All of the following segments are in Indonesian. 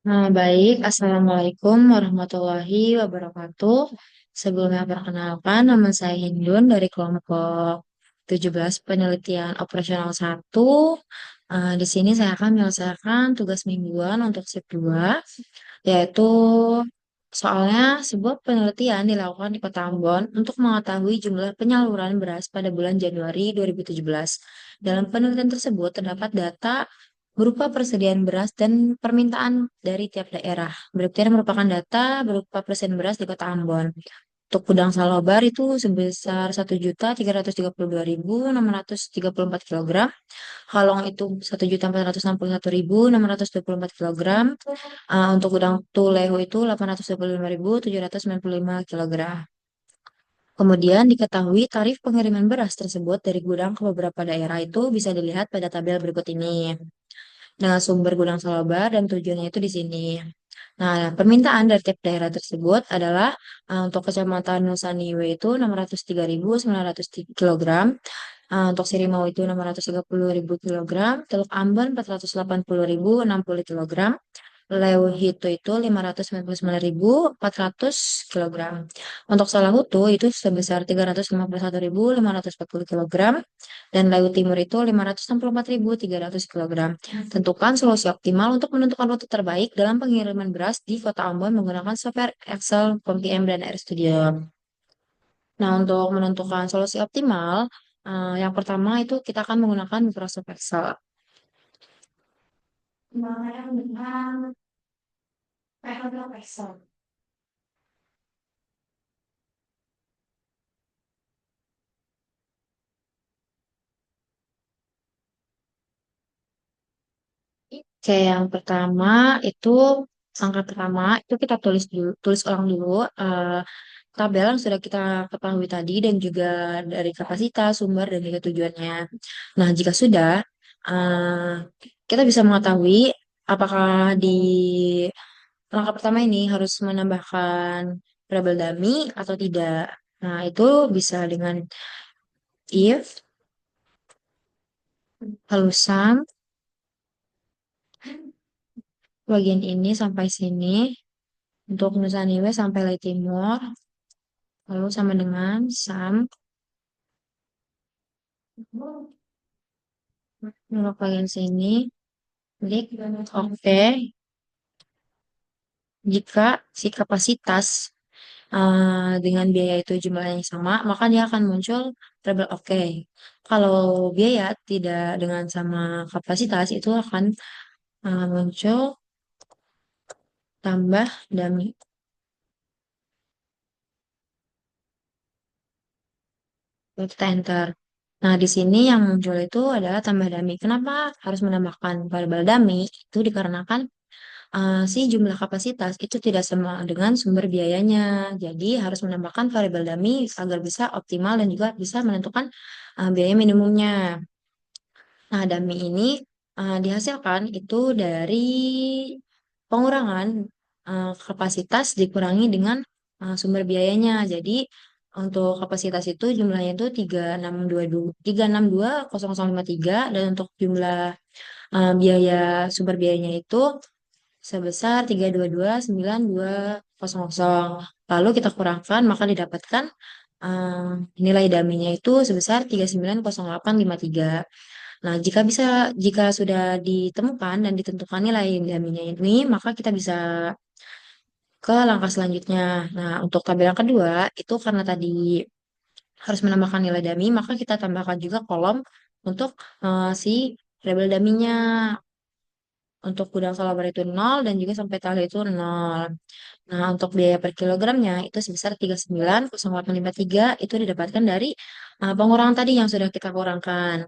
Baik. Assalamualaikum warahmatullahi wabarakatuh. Sebelumnya perkenalkan, nama saya Hindun dari kelompok 17 Penelitian Operasional 1. Di sini saya akan menyelesaikan tugas mingguan untuk shift 2, yaitu soalnya sebuah penelitian dilakukan di Kota Ambon untuk mengetahui jumlah penyaluran beras pada bulan Januari 2017. Dalam penelitian tersebut terdapat data berupa persediaan beras dan permintaan dari tiap daerah. Berikutnya merupakan data berupa persediaan beras di Kota Ambon. Untuk gudang Salobar itu sebesar 1.332.634 kilogram. Kalong itu 1.461.624 kilogram. Untuk gudang Tulehu itu 825.795 kilogram. Kemudian diketahui tarif pengiriman beras tersebut dari gudang ke beberapa daerah itu bisa dilihat pada tabel berikut ini. Dengan sumber gudang Salobar dan tujuannya itu di sini. Nah, permintaan dari tiap daerah tersebut adalah untuk Kecamatan Nusaniwe itu 603.900 kilogram, untuk Sirimau itu 630.000 kilogram, Teluk Ambon 480.060 kilogram, Leuhito itu 599.400 kilogram. Untuk Salahutu itu sebesar 351.540 kilogram, dan Laut Timur itu 564.300 kilogram. Tentukan solusi optimal untuk menentukan rute terbaik dalam pengiriman beras di Kota Ambon menggunakan software Excel, POM-PM, dan RStudio. Nah, untuk menentukan solusi optimal, yang pertama itu kita akan menggunakan Microsoft Excel. Menggunakan Microsoft Excel. Oke, yang pertama itu angka pertama itu kita tulis dulu, tulis ulang dulu eh, tabel yang sudah kita ketahui tadi dan juga dari kapasitas, sumber dan juga tujuannya. Nah, jika sudah, eh, kita bisa mengetahui apakah di langkah pertama ini harus menambahkan variabel dummy atau tidak. Nah, itu bisa dengan if lalu sum bagian ini sampai sini untuk Nusa Tenggara sampai Lai Timur. Lalu sama dengan sum untuk bagian sini. Klik oke. Jika si kapasitas dengan biaya itu jumlahnya yang sama, maka dia akan muncul variabel oke. Kalau biaya tidak dengan sama kapasitas, itu akan muncul tambah dummy. Lalu kita enter. Nah, di sini yang muncul itu adalah tambah dummy. Kenapa harus menambahkan variabel dummy? Itu dikarenakan si jumlah kapasitas itu tidak sama dengan sumber biayanya. Jadi harus menambahkan variabel dummy agar bisa optimal dan juga bisa menentukan biaya minimumnya. Nah, dummy ini dihasilkan itu dari pengurangan kapasitas dikurangi dengan sumber biayanya. Jadi untuk kapasitas itu jumlahnya itu 362.053, dan untuk jumlah biaya sumber biayanya itu sebesar 322.9.200. Lalu kita kurangkan, maka didapatkan eh, nilai daminya itu sebesar 390853. Nah, jika sudah ditemukan dan ditentukan nilai daminya ini, maka kita bisa ke langkah selanjutnya. Nah, untuk tabel yang kedua, itu karena tadi harus menambahkan nilai dami, maka kita tambahkan juga kolom untuk si label daminya. Untuk gudang salabar itu nol dan juga sampai tahu itu nol. Nah, untuk biaya per kilogramnya itu sebesar 390853, itu didapatkan dari pengurangan tadi yang sudah kita kurangkan.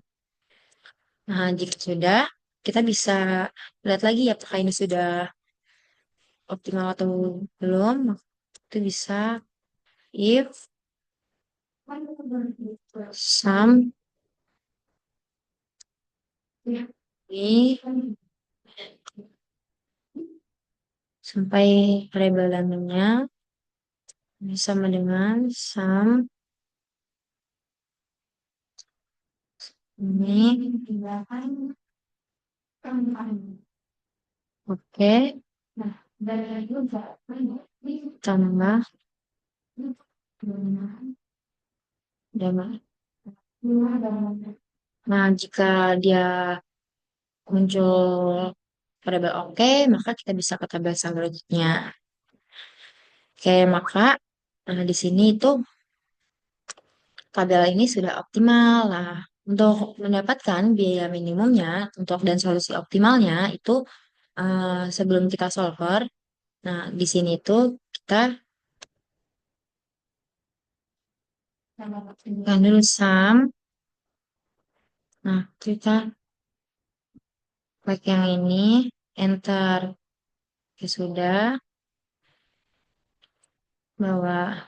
Nah, jika sudah, kita bisa lihat lagi apakah ini sudah optimal atau belum. Itu bisa if sum ini sampai variabel dalamnya sama dengan sum ini. Oke. tambah damai. Nah, jika dia muncul variabel oke, maka kita bisa ke tabel selanjutnya. Oke, maka di sini itu tabel ini sudah optimal. Nah, untuk mendapatkan biaya minimumnya untuk dan solusi optimalnya itu sebelum kita solver, nah di sini tuh kita kan dulu sum. Nah, kita klik yang ini, enter. Oke, sudah. Bahwa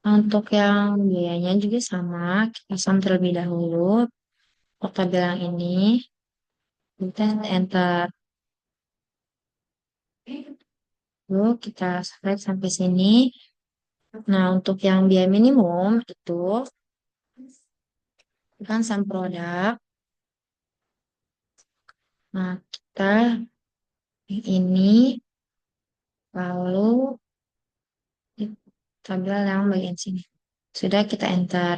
untuk yang biayanya juga sama, kita sum terlebih dahulu. Untuk tabel yang ini, kita enter. Lalu kita select sampai sini. Nah, untuk yang biaya minimum itu kan sum produk. Nah, kita ini lalu di tabel yang bagian sini. Sudah kita enter.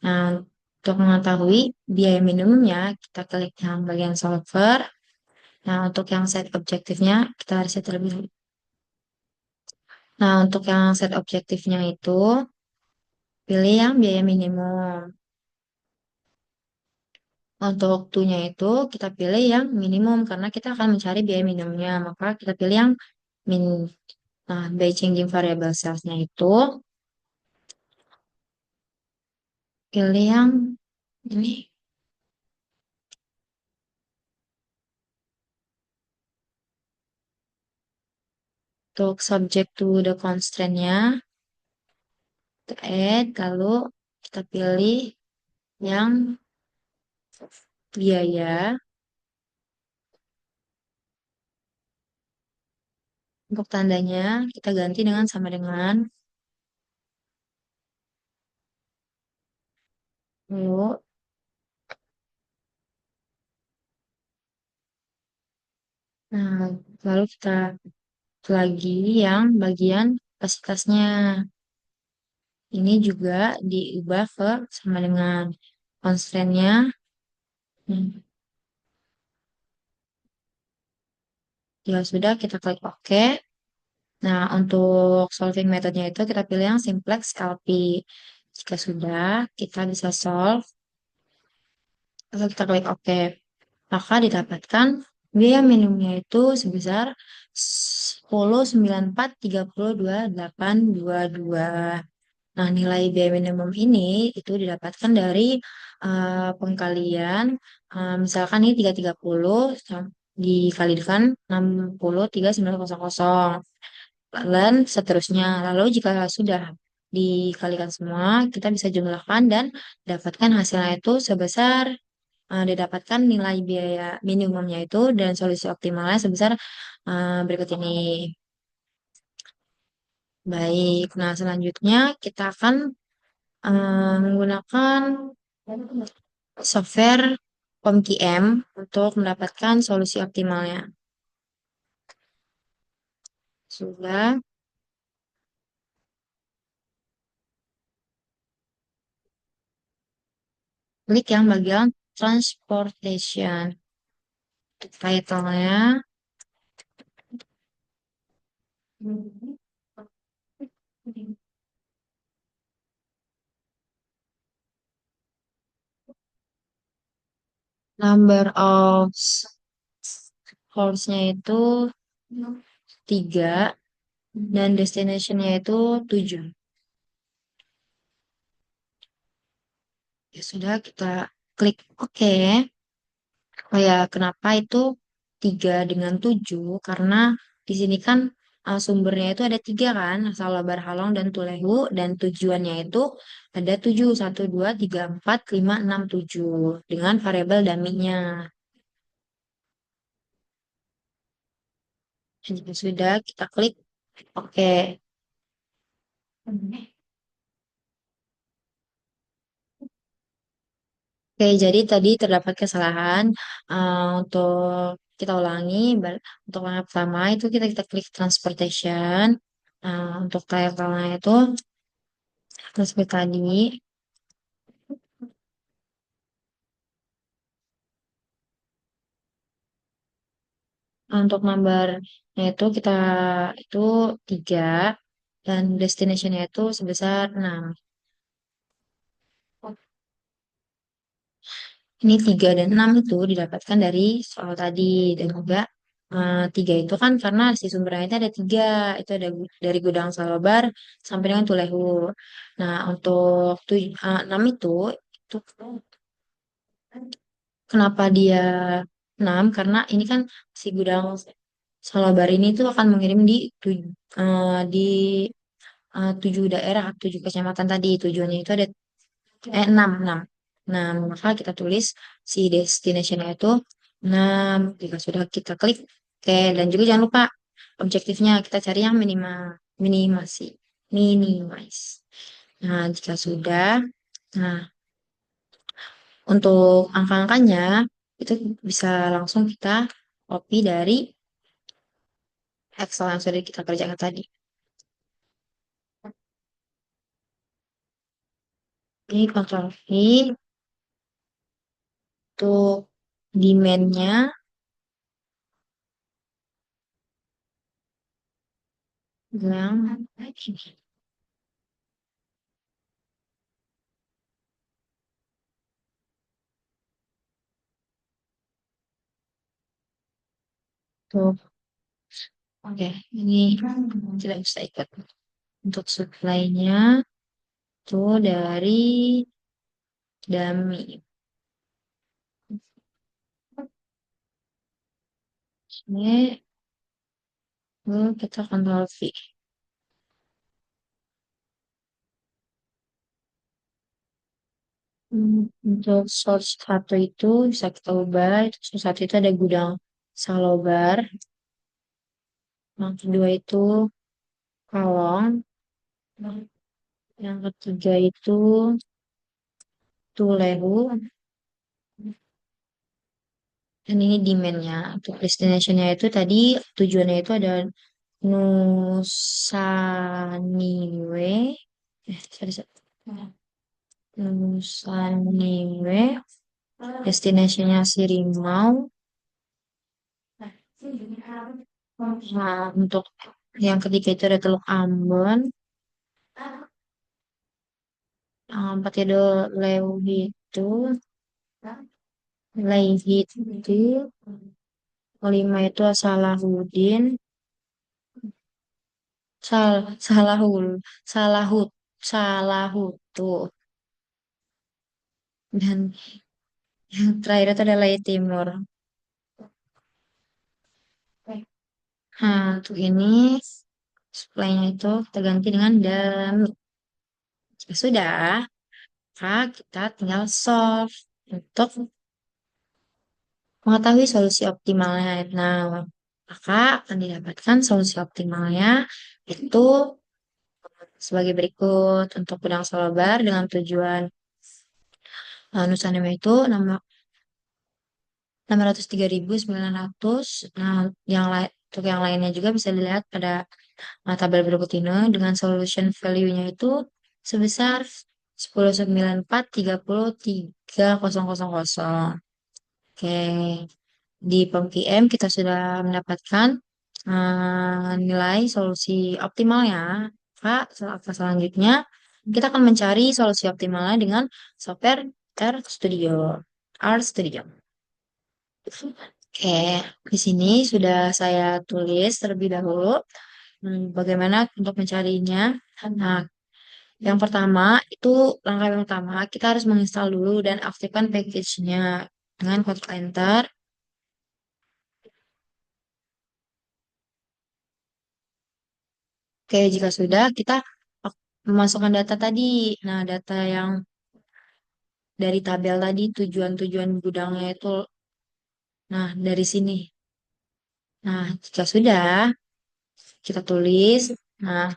Nah, untuk mengetahui biaya minimumnya, kita klik yang bagian solver. Nah, untuk yang set objektifnya, kita harus set terlebih dahulu. Nah, untuk yang set objektifnya itu, pilih yang biaya minimum. Untuk tunya itu, kita pilih yang minimum, karena kita akan mencari biaya minimumnya. Maka kita pilih yang min. Nah, by changing variable sales-nya itu, pilih yang ini. Untuk subject to the constraint-nya, kita add, lalu kita pilih yang biaya. Untuk tandanya, kita ganti dengan sama dengan. Lalu, nah, lalu kita lagi yang bagian kapasitasnya. Ini juga diubah ke sama dengan constraint-nya. Hmm, ya sudah, kita klik OK. Nah, untuk solving metodenya itu kita pilih yang simplex LP. Jika sudah, kita bisa solve. Lalu kita klik OK. Maka didapatkan biaya minimumnya itu sebesar 10,94,32,822. Nah, nilai biaya minimum ini itu didapatkan dari pengkalian, misalkan ini 330 dikalikan 60,3900 dan seterusnya. Lalu jika sudah dikalikan semua, kita bisa jumlahkan dan dapatkan hasilnya itu sebesar didapatkan nilai biaya minimumnya itu dan solusi optimalnya sebesar berikut ini. Baik, nah selanjutnya kita akan menggunakan software PomKM untuk mendapatkan solusi optimalnya. Sudah, klik yang bagian transportation. Title-nya number of horse-nya itu 3 dan destination-nya itu 7. Ya sudah, kita klik OK. Oh ya, kenapa itu 3 dengan 7? Karena di sini kan sumbernya itu ada 3 kan, Salabar Halong dan Tulehu, dan tujuannya itu ada 7, 1, 2, 3, 4, 5, 6, 7 dengan variabel dummy-nya. Dan jika sudah, kita klik OK. Oke, jadi tadi terdapat kesalahan. Untuk kita ulangi, untuk langkah pertama itu kita klik transportation. Untuk title-nya itu seperti tadi. Untuk numbernya itu 3 dan destination-nya itu sebesar 6. Ini 3 dan 6 itu didapatkan dari soal tadi dan juga 3 itu kan karena si sumbernya itu ada 3, itu ada dari gudang Salobar sampai dengan Tulehu. Nah, untuk 6 itu kenapa dia 6? Karena ini kan si gudang Salobar ini tuh akan mengirim di 7 daerah, 7 kecamatan tadi. Tujuannya itu ada 6, 6. Nah, maka kita tulis si destination-nya itu 6. Jika sudah kita klik, oke. Dan juga jangan lupa objektifnya kita cari yang minimasi, minimize. Nah, jika sudah, nah untuk angka-angkanya itu bisa langsung kita copy dari Excel yang sudah kita kerjakan tadi. Ini Ctrl V untuk demand-nya yang ini. Tuh, oke, ini tidak bisa ikut. Untuk supply-nya tuh dari Dami. Ini kita Ctrl V. Untuk source satu itu bisa kita ubah. Itu source satu itu ada gudang Salobar. Yang kedua itu Kalong. Yang ketiga itu Tulehu. Dan ini demand-nya. Untuk destination-nya itu tadi tujuannya itu ada Nusaniwe. Sorry, sorry. Nusaniwe. Destination-nya Sirimau. Nah, untuk yang ketiga itu ada Teluk Ambon. Yang keempat itu Leuhitu. Leuhitu. Kelima itu Salahuddin. Salahul. Salahut. Salahutu. Dan yang terakhir itu adalah Timur. Nah, untuk ini supply-nya itu kita ganti dengan dami. Jika sudah, maka kita tinggal solve untuk mengetahui solusi optimalnya. Nah, maka akan didapatkan solusi optimalnya itu sebagai berikut. Untuk Gudang Solobar dengan tujuan Nusa Tenggara itu 603.900. Nah, untuk yang lainnya juga bisa dilihat pada tabel berikut ini dengan solution value-nya itu sebesar 10,9430,300. Oke, di PMPM kita sudah mendapatkan nilai solusi optimalnya. Kak, selanjutnya kita akan mencari solusi optimalnya dengan software R Studio. Oke, di sini sudah saya tulis terlebih dahulu bagaimana untuk mencarinya. Nah, yang pertama itu langkah yang pertama kita harus menginstal dulu dan aktifkan package-nya dengan Ctrl Enter. Oke, jika sudah kita memasukkan data tadi. Nah, data yang dari tabel tadi tujuan-tujuan gudangnya itu. Nah, dari sini. Nah, jika sudah kita tulis. Nah,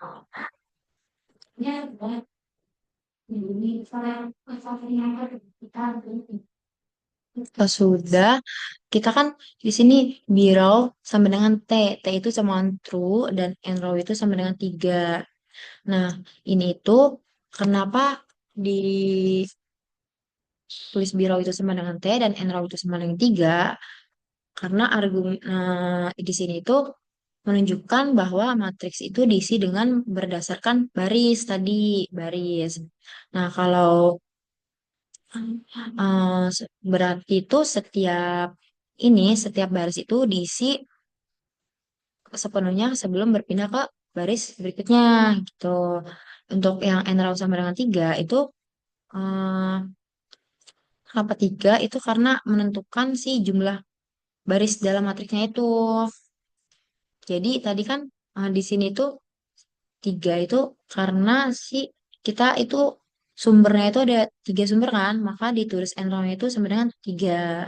Kalau sudah, kita kan di sini birau sama dengan T. T itu sama dengan true dan enrow itu sama dengan 3. Nah, ini itu kenapa ditulis birau itu sama dengan T dan enrow itu sama dengan 3? Karena argumen di sini itu menunjukkan bahwa matriks itu diisi dengan berdasarkan baris tadi, baris. Nah, kalau berarti itu setiap baris itu diisi sepenuhnya sebelum berpindah ke baris berikutnya gitu. Untuk yang n raw sama dengan 3 itu eh, kenapa 3 itu karena menentukan si jumlah baris dalam matriksnya itu. Jadi tadi kan di sini tuh 3 itu karena si kita itu sumbernya itu ada 3 sumber kan, maka ditulis n raw-nya itu sama dengan 3.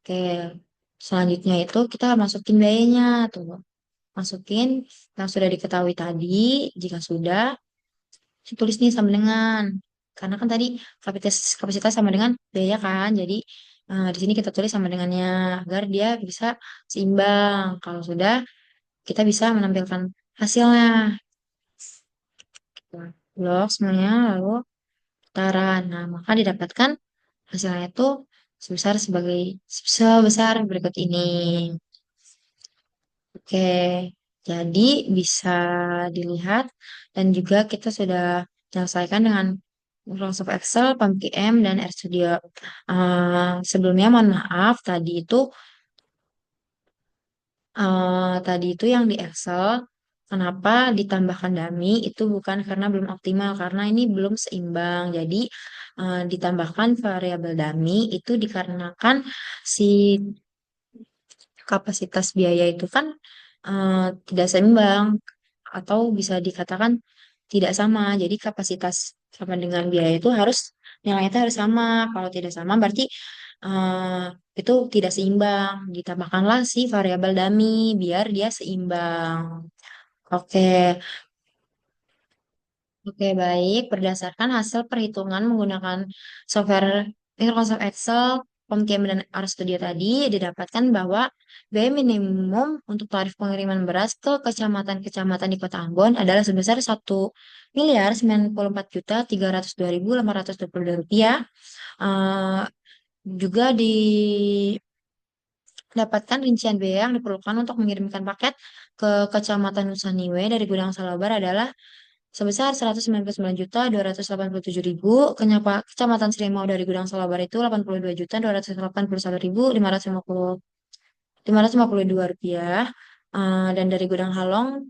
Oke, selanjutnya itu kita masukin biayanya tuh. Masukin yang sudah diketahui tadi, jika sudah, tulis nih sama dengan. Karena kan tadi kapasitas sama dengan biaya kan, jadi di sini kita tulis sama dengannya agar dia bisa seimbang. Kalau sudah, kita bisa menampilkan hasilnya. Blok semuanya, lalu putaran. Nah, maka didapatkan hasilnya itu sebesar berikut ini. Oke, jadi bisa dilihat dan juga kita sudah menyelesaikan dengan Microsoft Excel, PampQM, dan RStudio. Sebelumnya mohon maaf, tadi itu yang di Excel, kenapa ditambahkan dummy itu bukan karena belum optimal, karena ini belum seimbang. Jadi ditambahkan variabel dummy itu dikarenakan si kapasitas biaya itu kan tidak seimbang atau bisa dikatakan tidak sama. Jadi kapasitas sama dengan biaya itu harus nilainya itu harus sama. Kalau tidak sama berarti itu tidak seimbang. Ditambahkanlah si variabel dummy biar dia seimbang. Oke, oke, baik. Berdasarkan hasil perhitungan menggunakan software Microsoft Excel, POMCAM, dan RStudio tadi, didapatkan bahwa biaya minimum untuk tarif pengiriman beras ke kecamatan-kecamatan di Kota Ambon adalah sebesar 1.094.302.822 rupiah. Eh, Juga didapatkan rincian biaya yang diperlukan untuk mengirimkan paket ke Kecamatan Nusaniwe dari Gudang Salabar adalah sebesar 199.287.000. Kecamatan Serimau dari Gudang Solabar itu 82.281.552 rupiah. Dan dari Gudang Halong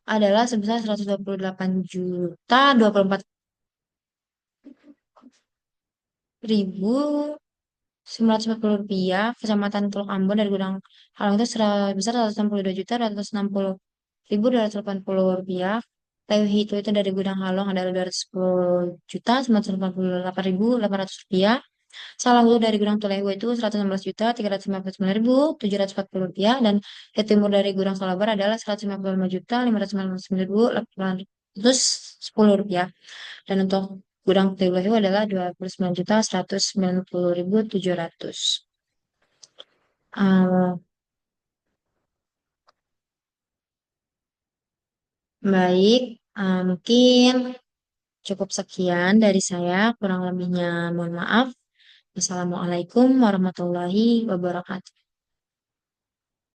adalah sebesar 128.224.940 rupiah. Kecamatan Teluk Ambon dari Gudang Halong itu sebesar 162.260.280 rupiah. TWH itu dari Gudang Halong adalah 210.988.800 rupiah. Salah satu dari Gudang Tulehu itu 116.359.740 rupiah, dan Jawa Timur dari Gudang Salabar adalah 155.599.810 rupiah. Dan untuk Gudang Tulehu adalah 29.190.700. Eh, Baik, mungkin cukup sekian dari saya. Kurang lebihnya mohon maaf. Wassalamualaikum warahmatullahi wabarakatuh.